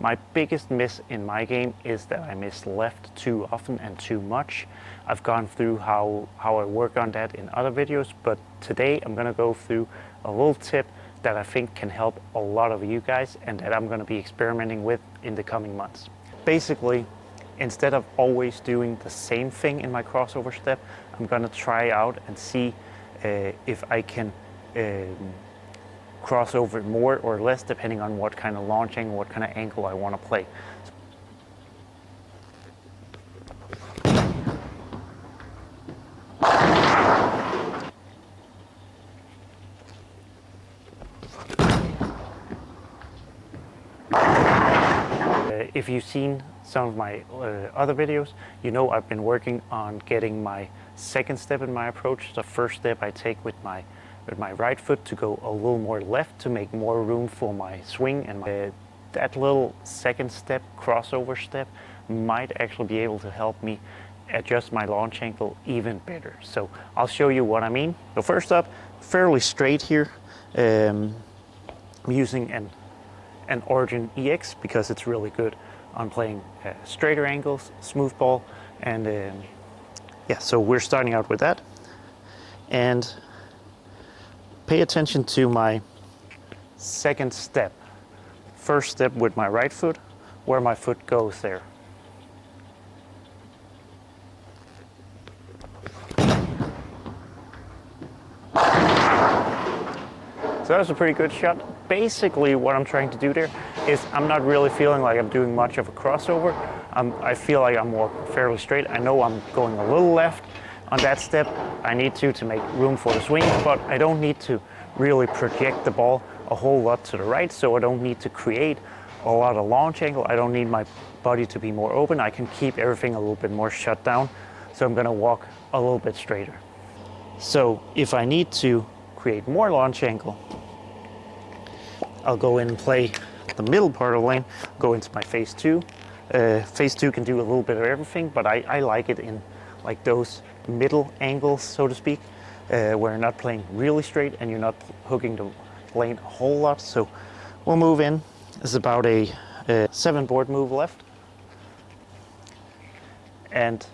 My biggest miss in my game is that I miss left too often and too much. I've gone through how I work on that in other videos, but today I'm going to go through a little tip that I think can help a lot of you guys and that I'm going to be experimenting with in the coming months. Basically, instead of always doing the same thing in my crossover step, I'm going to try out and see if I can cross over more or less depending on what kind of launch angle, what kind of angle I want to play. If you've seen some of my other videos, you know I've been working on getting my second step in my approach. The first step I take with my right foot to go a little more left to make more room for my swing, and that little second step, crossover step, might actually be able to help me adjust my launch angle even better. So I'll show you what I mean. So first up, fairly straight here. I'm using an Origin EX because it's really good on playing straighter angles, smooth ball, and yeah, so we're starting out with that. And pay attention to my second step. First step with my right foot, where my foot goes there. So that was a pretty good shot. Basically what I'm trying to do there is I'm not really feeling like I'm doing much of a crossover. I feel like I'm more fairly straight. I know I'm going a little left on that step. I need to make room for the swing, but I don't need to really project the ball a whole lot to the right, so I don't need to create a lot of launch angle. I don't need my body to be more open. I can keep everything a little bit more shut down, so I'm gonna walk a little bit straighter. So if I need to create more launch angle, I'll go in and play the middle part of the lane, go into my phase two. Phase two can do a little bit of everything, but I like it in like those middle angles, so to speak, where you're not playing really straight and you're not hooking the lane a whole lot. So we'll move in. It's about a 7 board move left. And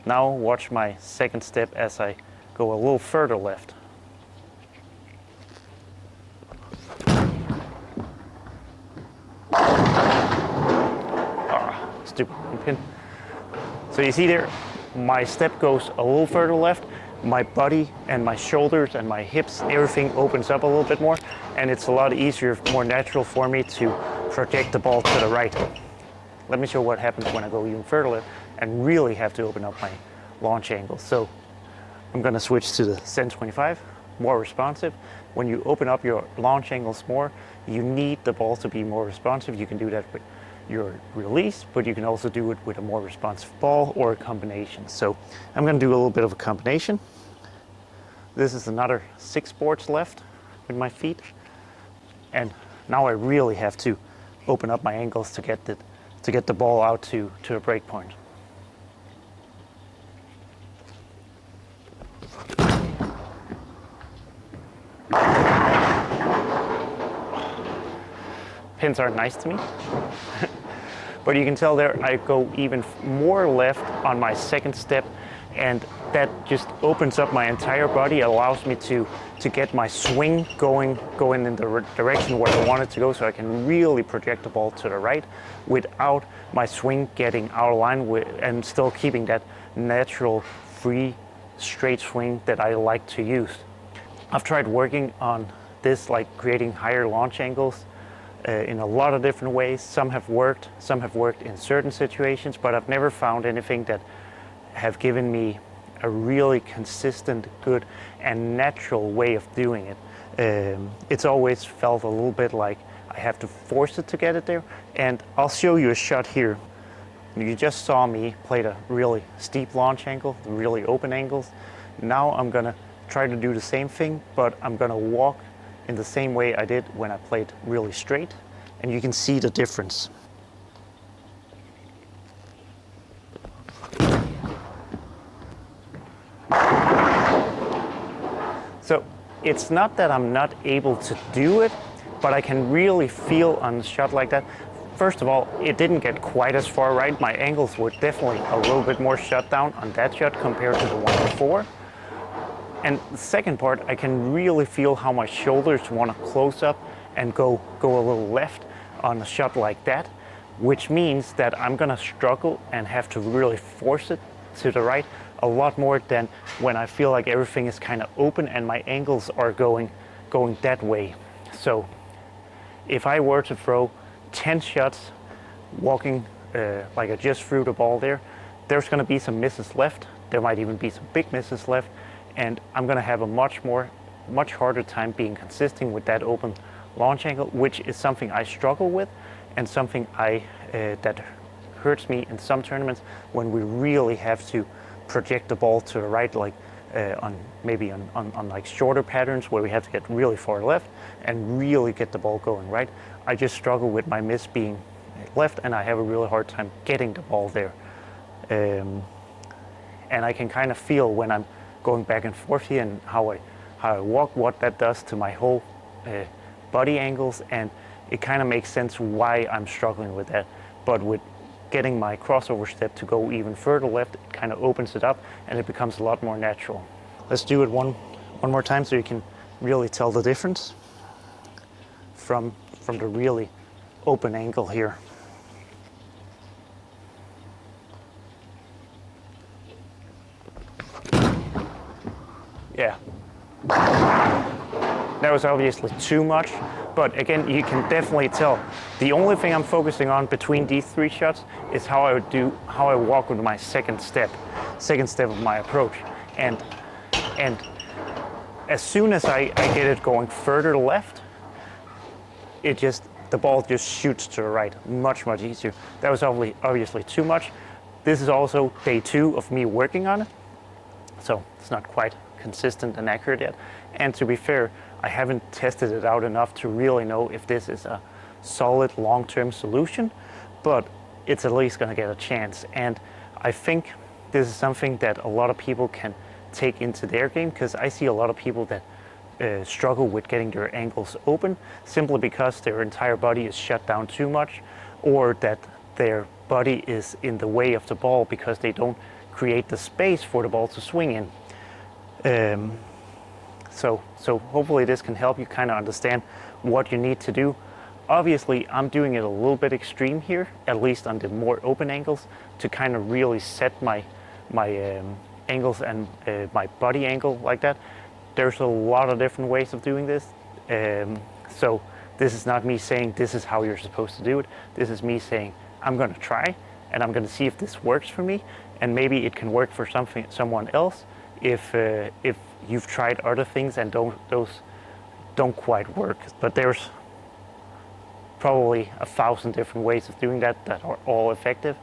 now watch my second step as I go a little further left. Stupid pin. So you see there, my step goes a little further left, my body and my shoulders and my hips, everything opens up a little bit more, and it's a lot easier, more natural for me to project the ball to the right. Let me show what happens when I go even further left and really have to open up my launch angle. So I'm going to switch to the 1025, more responsive. When you open up your launch angles more, you need the ball to be more responsive. You can do that with your release, but you can also do it with a more responsive ball or a combination. So I'm going to do a little bit of a combination. This is another 6 boards left with my feet, and now I really have to open up my angles to get the ball out to a break point. Pins aren't nice to me. But you can tell there I go even more left on my second step, and that just opens up my entire body, allows me to get my swing going in the direction where I want it to go, so I can really project the ball to the right without my swing getting out of line and still keeping that natural, free, straight swing that I like to use. I've tried working on this, like creating higher launch angles, in a lot of different ways. Some have worked in certain situations, but I've never found anything that have given me a really consistent, good, and natural way of doing it. It's always felt a little bit like I have to force it to get it there, and I'll show you a shot here. You just saw me play a really steep launch angle, really open angles. Now I'm gonna try to do the same thing, but I'm gonna walk in the same way I did when I played really straight, and you can see the difference. So it's not that I'm not able to do it, but I can really feel on a shot like that, first of all, it didn't get quite as far right. My angles were definitely a little bit more shut down on that shot compared to the one before. And the second part, I can really feel how my shoulders want to close up and go a little left on a shot like that, which means that I'm gonna struggle and have to really force it to the right a lot more than when I feel like everything is kind of open and my angles are going that way. So if I were to throw 10 shots walking like I just threw the ball there, there's gonna be some misses left. There might even be some big misses left, and I'm gonna have a much harder time being consistent with that open launch angle, which is something I struggle with and something that hurts me in some tournaments when we really have to project the ball to the right, like on like shorter patterns where we have to get really far left and really get the ball going right. I just struggle with my miss being left, and I have a really hard time getting the ball there. And I can kind of feel when I'm going back and forth here and how I walk, what that does to my whole body angles, and it kind of makes sense why I'm struggling with that. But with getting my crossover step to go even further left, it kind of opens it up and it becomes a lot more natural. Let's do it one more time so you can really tell the difference from the really open angle here. Yeah. That was obviously too much, but again, you can definitely tell. The only thing I'm focusing on between these three shots is how I walk with my second step of my approach. And as soon as I get it going further left, the ball just shoots to the right, much easier. That was obviously too much. This is also day 2 of me working on it, so it's not quite consistent and accurate yet. And to be fair, I haven't tested it out enough to really know if this is a solid long-term solution, but it's at least going to get a chance. And I think this is something that a lot of people can take into their game, because I see a lot of people that struggle with getting their ankles open simply because their entire body is shut down too much, or that their body is in the way of the ball because they don't create the space for the ball to swing in. So hopefully this can help you kind of understand what you need to do. Obviously, I'm doing it a little bit extreme here, at least on the more open angles, to kind of really set my angles and my body angle like that. There's a lot of different ways of doing this. So this is not me saying this is how you're supposed to do it. This is me saying I'm going to try, and I'm going to see if this works for me, and maybe it can work for someone else if you've tried other things and those don't quite work. But there's probably 1,000 different ways of doing that are all effective.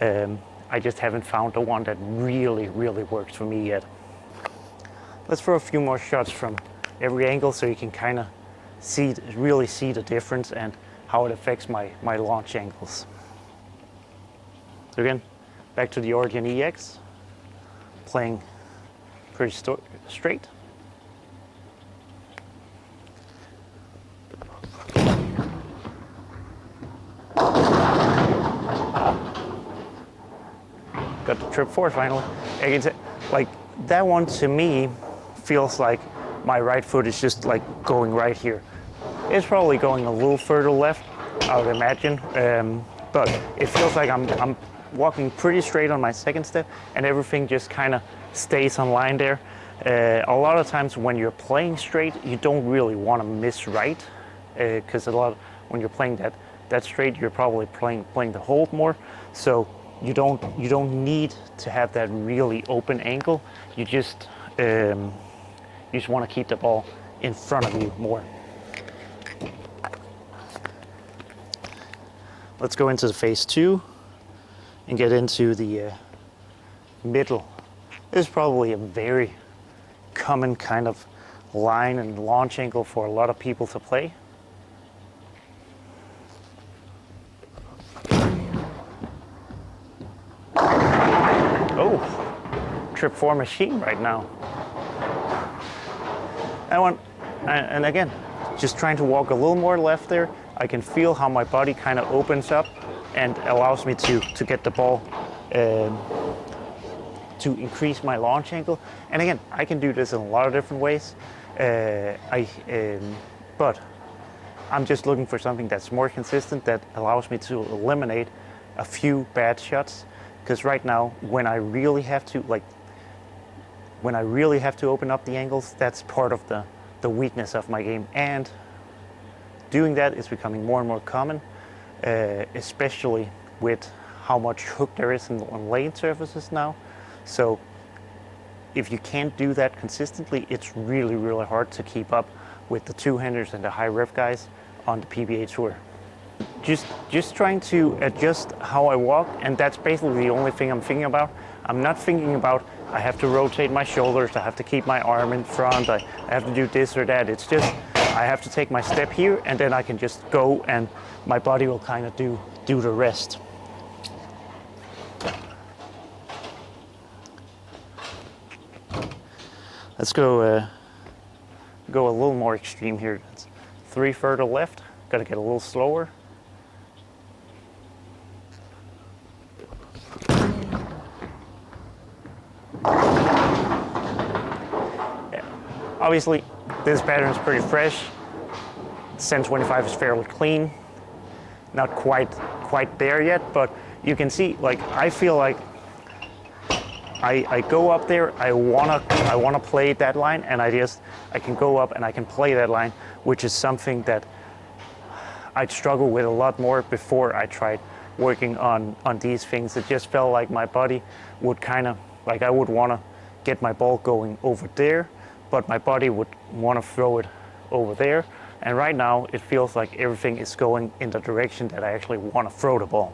I just haven't found the one that really works for me yet. Let's throw a few more shots from every angle so you can kind of really see the difference and how it affects my launch angles. So again, back to the Origin EX, playing pretty straight. Got the trip forward finally. I can say, like, that one to me feels like my right foot is just like going right here. It's probably going a little further left, I would imagine, but it feels like I'm walking pretty straight on my second step, and everything just kind of stays on line there. A lot of times when you're playing straight, you don't really want to miss right, because when you're playing that straight, you're probably playing the hold more. So you don't need to have that really open angle. You just want to keep the ball in front of you more. Let's go into the phase 2 and get into the middle. This is probably a very common kind of line and launch angle for a lot of people to play. Oh, trip 4 machine right now. That one, and again, just trying to walk a little more left there. I can feel how my body kind of opens up and allows me to get the ball, to increase my launch angle. And again, I can do this in a lot of different ways, but I'm just looking for something that's more consistent, that allows me to eliminate a few bad shots. Because right now, when I really have to open up the angles, that's part of the weakness of my game. And doing that is becoming more and more common, especially with how much hook there is on lane surfaces now. So if you can't do that consistently, it's really, really hard to keep up with the two-handers and the high rev guys on the PBA Tour. Just trying to adjust how I walk, and that's basically the only thing I'm thinking about. I'm not thinking about I have to rotate my shoulders, I have to keep my arm in front, I have to do this or that. It's just I have to take my step here, and then I can just go, and my body will kind of do the rest. Let's go a little more extreme here. It's 3 further left. Got to get a little slower. Yeah. Obviously, this pattern is pretty fresh. 1025 is fairly clean. Not quite there yet, but you can see, like, I feel like I go up there, I wanna play that line, and I can go up and I can play that line, which is something that I'd struggle with a lot more before I tried working on these things. It just felt like my body would kind of, like, I would wanna get my ball going over there, but my body would wanna throw it over there. And right now it feels like everything is going in the direction that I actually wanna throw the ball.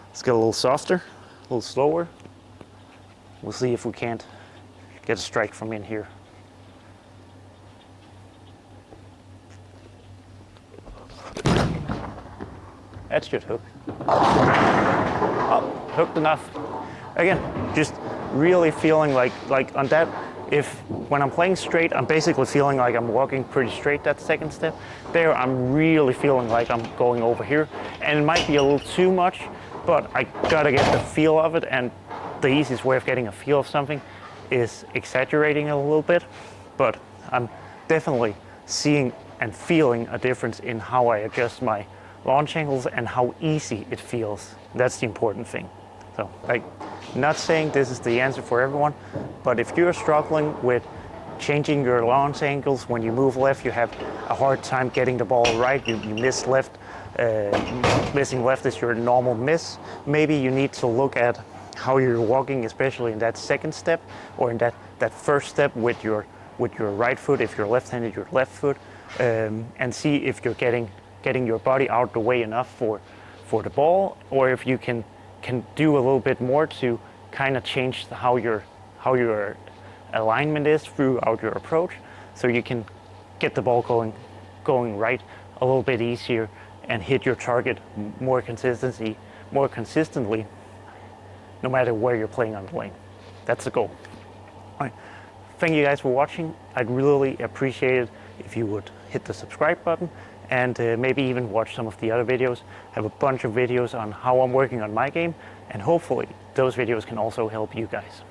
Let's get a little softer. A little slower. We'll see if we can't get a strike from in here. That's just hook. Oh, hooked enough. Again, just really feeling like on that, when I'm playing straight, I'm basically feeling like I'm walking pretty straight that second step. There, I'm really feeling like I'm going over here. And it might be a little too much, but I gotta get the feel of it, and the easiest way of getting a feel of something is exaggerating a little bit. But I'm definitely seeing and feeling a difference in how I adjust my launch angles and how easy it feels. That's the important thing. So, like, not saying this is the answer for everyone, but if you're struggling with changing your launch angles when you move left, you have a hard time getting the ball right, you miss left, missing left is your normal miss. Maybe you need to look at how you're walking, especially in that second step, or in that first step with your right foot. If you're left-handed, your left foot, and see if you're getting your body out the way enough for the ball, or if you can do a little bit more to kind of change how your alignment is throughout your approach, so you can get the ball going right a little bit easier and hit your target more consistently, no matter where you're playing on the lane. That's the goal. All right. Thank you guys for watching. I'd really appreciate it if you would hit the subscribe button, and maybe even watch some of the other videos. I have a bunch of videos on how I'm working on my game, and hopefully those videos can also help you guys.